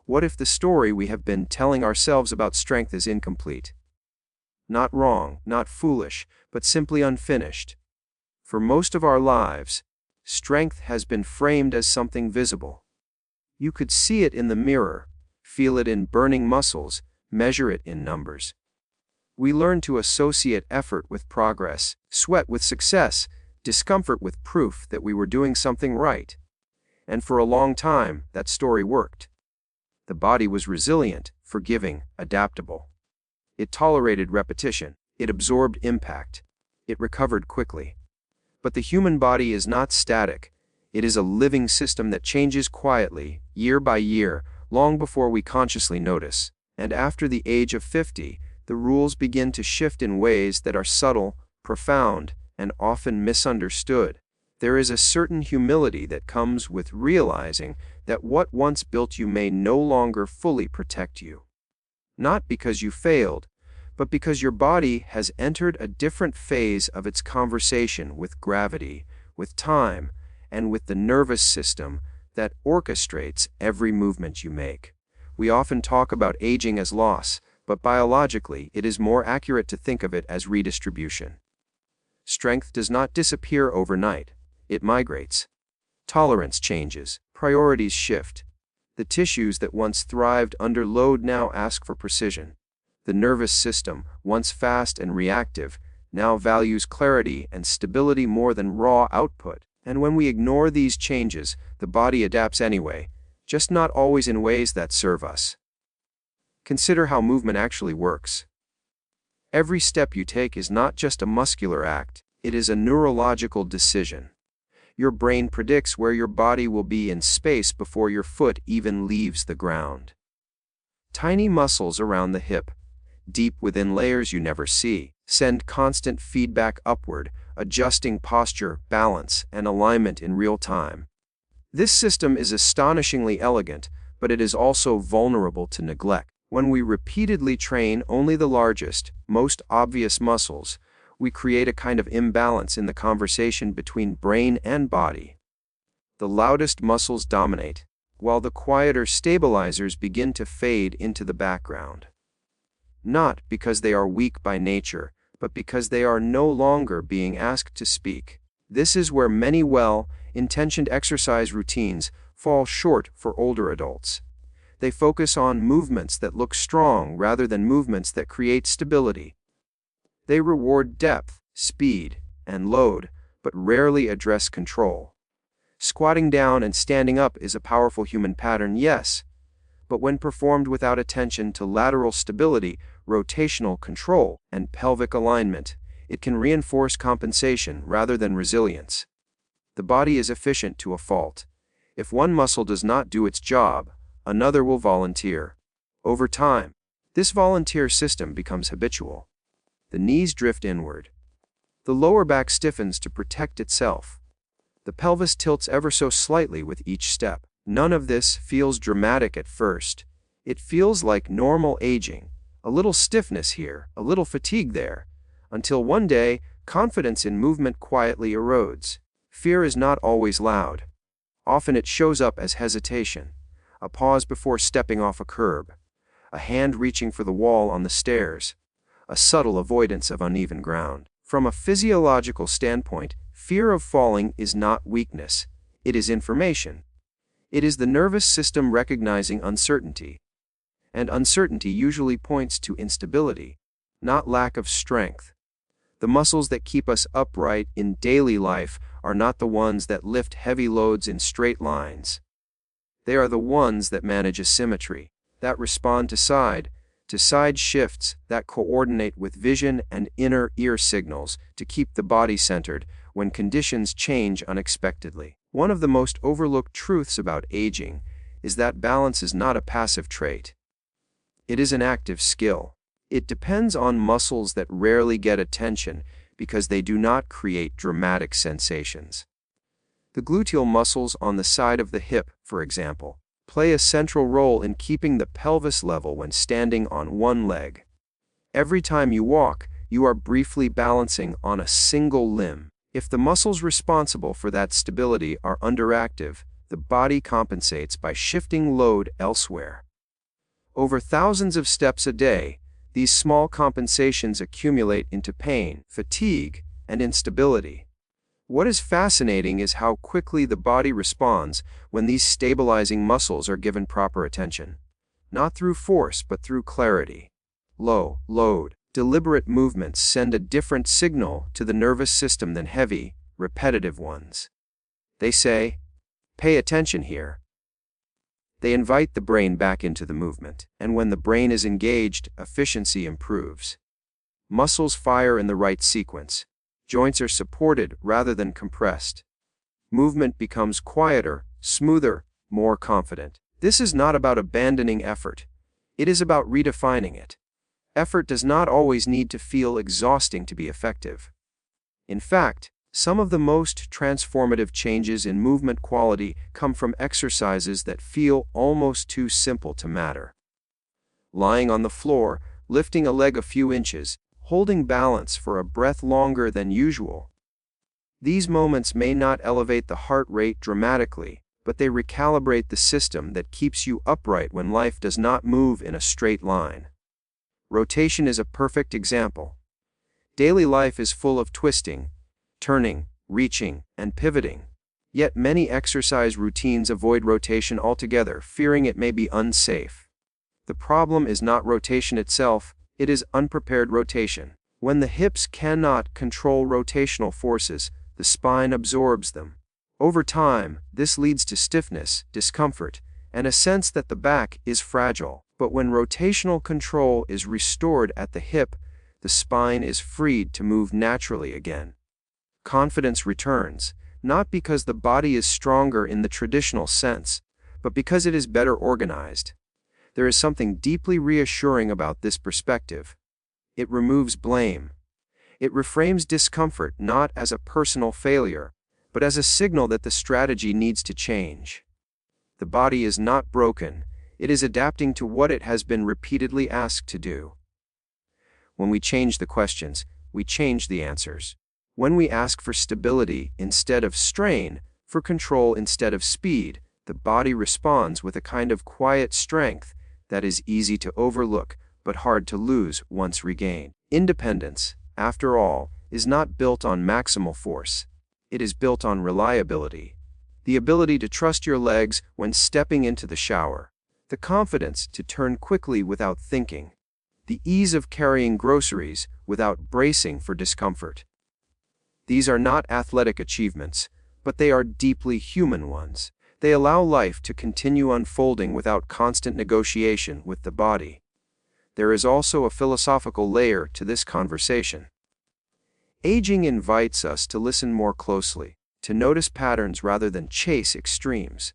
What if the story we have been telling ourselves about strength is incomplete? Not wrong, not foolish, but simply unfinished. For most of our lives, strength has been framed as something visible. You could see it in the mirror, feel it in burning muscles, measure it in numbers. We learn to associate effort with progress, sweat with success, discomfort with proof that we were doing something right. And for a long time, that story worked. The body was resilient, forgiving, adaptable. It tolerated repetition. It absorbed impact. It recovered quickly. But the human body is not static. It is a living system that changes quietly, year by year, long before we consciously notice. And after the age of 50, the rules begin to shift in ways that are subtle, profound, and often misunderstood. There is a certain humility that comes with realizing that what once built you may no longer fully protect you. Not because you failed, but because your body has entered a different phase of its conversation with gravity, with time, and with the nervous system that orchestrates every movement you make. We often talk about aging as loss, but biologically it is more accurate to think of it as redistribution. Strength does not disappear overnight. It migrates. Tolerance changes. Priorities shift. The tissues that once thrived under load now ask for precision. The nervous system, once fast and reactive, now values clarity and stability more than raw output. And when we ignore these changes, the body adapts anyway, just not always in ways that serve us. Consider how movement actually works. Every step you take is not just a muscular act, it is a neurological decision. Your brain predicts where your body will be in space before your foot even leaves the ground. Tiny muscles around the hip, deep within layers you never see, send constant feedback upward, adjusting posture, balance, and alignment in real time. This system is astonishingly elegant, but it is also vulnerable to neglect. When we repeatedly train only the largest, most obvious muscles, we create a kind of imbalance in the conversation between brain and body. The loudest muscles dominate, while the quieter stabilizers begin to fade into the background. Not because they are weak by nature, but because they are no longer being asked to speak. This is where many well-intentioned exercise routines fall short for older adults. They focus on movements that look strong rather than movements that create stability. They reward depth, speed, and load, but rarely address control. Squatting down and standing up is a powerful human pattern, yes, but when performed without attention to lateral stability, rotational control, and pelvic alignment, it can reinforce compensation rather than resilience. The body is efficient to a fault. If one muscle does not do its job, another will volunteer. Over time, this volunteer system becomes habitual. The knees drift inward. The lower back stiffens to protect itself. The pelvis tilts ever so slightly with each step. None of this feels dramatic at first. It feels like normal aging. A little stiffness here, a little fatigue there, until one day, confidence in movement quietly erodes. Fear is not always loud. Often it shows up as hesitation, a pause before stepping off a curb, a hand reaching for the wall on the stairs, a subtle avoidance of uneven ground. From a physiological standpoint, fear of falling is not weakness. It is information. It is the nervous system recognizing uncertainty. And uncertainty usually points to instability, not lack of strength. The muscles that keep us upright in daily life are not the ones that lift heavy loads in straight lines. They are the ones that manage asymmetry, that respond to side shifts, that coordinate with vision and inner ear signals to keep the body centered when conditions change unexpectedly. One of the most overlooked truths about aging is that balance is not a passive trait. It is an active skill. It depends on muscles that rarely get attention because they do not create dramatic sensations. The gluteal muscles on the side of the hip, for example, play a central role in keeping the pelvis level when standing on one leg. Every time you walk, you are briefly balancing on a single limb. If the muscles responsible for that stability are underactive, the body compensates by shifting load elsewhere. Over thousands of steps a day, these small compensations accumulate into pain, fatigue, and instability. What is fascinating is how quickly the body responds when these stabilizing muscles are given proper attention. Not through force, but through clarity. Low load, deliberate movements send a different signal to the nervous system than heavy, repetitive ones. They say, "Pay attention here." They invite the brain back into the movement, and when the brain is engaged, efficiency improves. Muscles fire in the right sequence. Joints are supported rather than compressed. Movement becomes quieter, smoother, more confident. This is not about abandoning effort. It is about redefining it. Effort does not always need to feel exhausting to be effective. In fact, some of the most transformative changes in movement quality come from exercises that feel almost too simple to matter. Lying on the floor, lifting a leg a few inches, holding balance for a breath longer than usual. These moments may not elevate the heart rate dramatically, but they recalibrate the system that keeps you upright when life does not move in a straight line. Rotation is a perfect example. Daily life is full of twisting, turning, reaching, and pivoting. Yet many exercise routines avoid rotation altogether, fearing it may be unsafe. The problem is not rotation itself, it is unprepared rotation. When the hips cannot control rotational forces, the spine absorbs them. Over time, this leads to stiffness, discomfort, and a sense that the back is fragile. But when rotational control is restored at the hip, the spine is freed to move naturally again. Confidence returns, not because the body is stronger in the traditional sense, but because it is better organized. There is something deeply reassuring about this perspective. It removes blame. It reframes discomfort not as a personal failure, but as a signal that the strategy needs to change. The body is not broken, it is adapting to what it has been repeatedly asked to do. When we change the questions, we change the answers. When we ask for stability instead of strain, for control instead of speed, the body responds with a kind of quiet strength that is easy to overlook but hard to lose once regained. Independence, after all, is not built on maximal force. It is built on reliability. The ability to trust your legs when stepping into the shower. The confidence to turn quickly without thinking. The ease of carrying groceries without bracing for discomfort. These are not athletic achievements, but they are deeply human ones. They allow life to continue unfolding without constant negotiation with the body. There is also a philosophical layer to this conversation. Aging invites us to listen more closely, to notice patterns rather than chase extremes,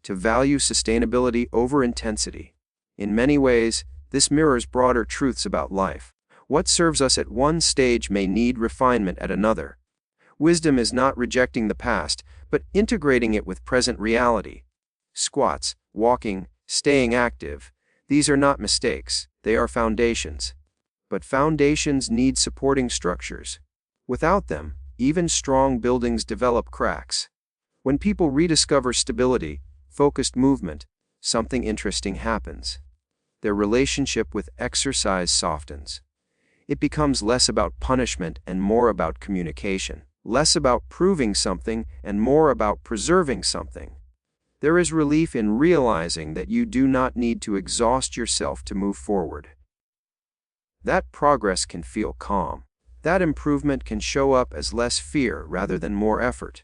to value sustainability over intensity. In many ways, this mirrors broader truths about life. What serves us at one stage may need refinement at another. Wisdom is not rejecting the past, but integrating it with present reality. Squats, walking, staying active, these are not mistakes, they are foundations. But foundations need supporting structures. Without them, even strong buildings develop cracks. When people rediscover stability, focused movement, something interesting happens. Their relationship with exercise softens. It becomes less about punishment and more about communication. Less about proving something and more about preserving something. There is relief in realizing that you do not need to exhaust yourself to move forward. That progress can feel calm. That improvement can show up as less fear rather than more effort.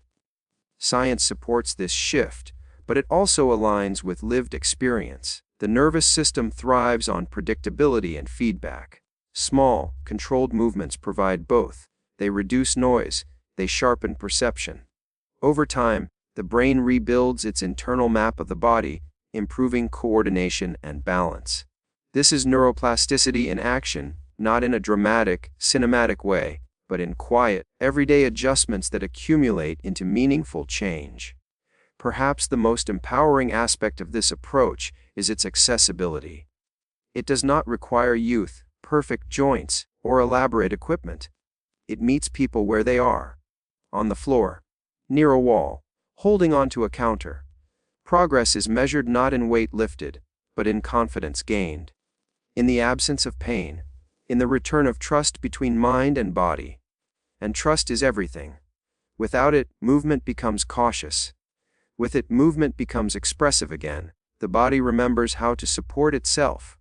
Science supports this shift, but it also aligns with lived experience. The nervous system thrives on predictability and feedback. Small, controlled movements provide both. They reduce noise. They sharpen perception. Over time, the brain rebuilds its internal map of the body, improving coordination and balance. This is neuroplasticity in action, not in a dramatic, cinematic way, but in quiet, everyday adjustments that accumulate into meaningful change. Perhaps the most empowering aspect of this approach is its accessibility. It does not require youth, perfect joints, or elaborate equipment. It meets people where they are. On the floor, near a wall, holding onto a counter. Progress is measured not in weight lifted, but in confidence gained, in the absence of pain, in the return of trust between mind and body. And trust is everything. Without it, movement becomes cautious. With it, movement becomes expressive again. The body remembers how to support itself.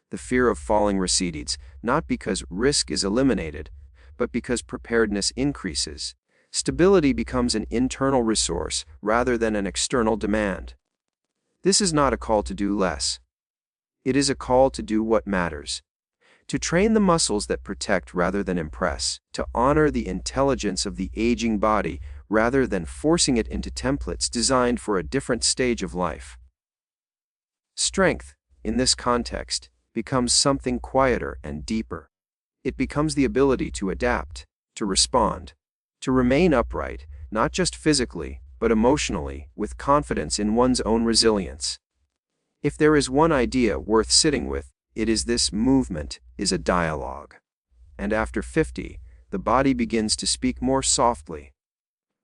The fear of falling recedes, not because risk is eliminated, but because preparedness increases. Stability becomes an internal resource rather than an external demand. This is not a call to do less. It is a call to do what matters. To train the muscles that protect rather than impress. To honor the intelligence of the aging body rather than forcing it into templates designed for a different stage of life. Strength, in this context, becomes something quieter and deeper. It becomes the ability to adapt, to respond, to remain upright, not just physically, but emotionally, with confidence in one's own resilience. If there is one idea worth sitting with, it is this: movement is a dialogue. And after 50, the body begins to speak more softly.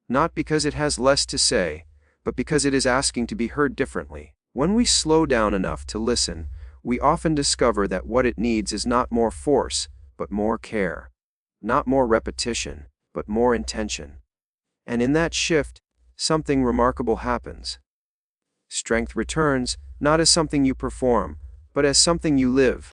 Not because it has less to say, but because it is asking to be heard differently. When we slow down enough to listen, we often discover that what it needs is not more force, but more care. Not more repetition, but more intention. And in that shift, something remarkable happens. Strength returns, not as something you perform, but as something you live.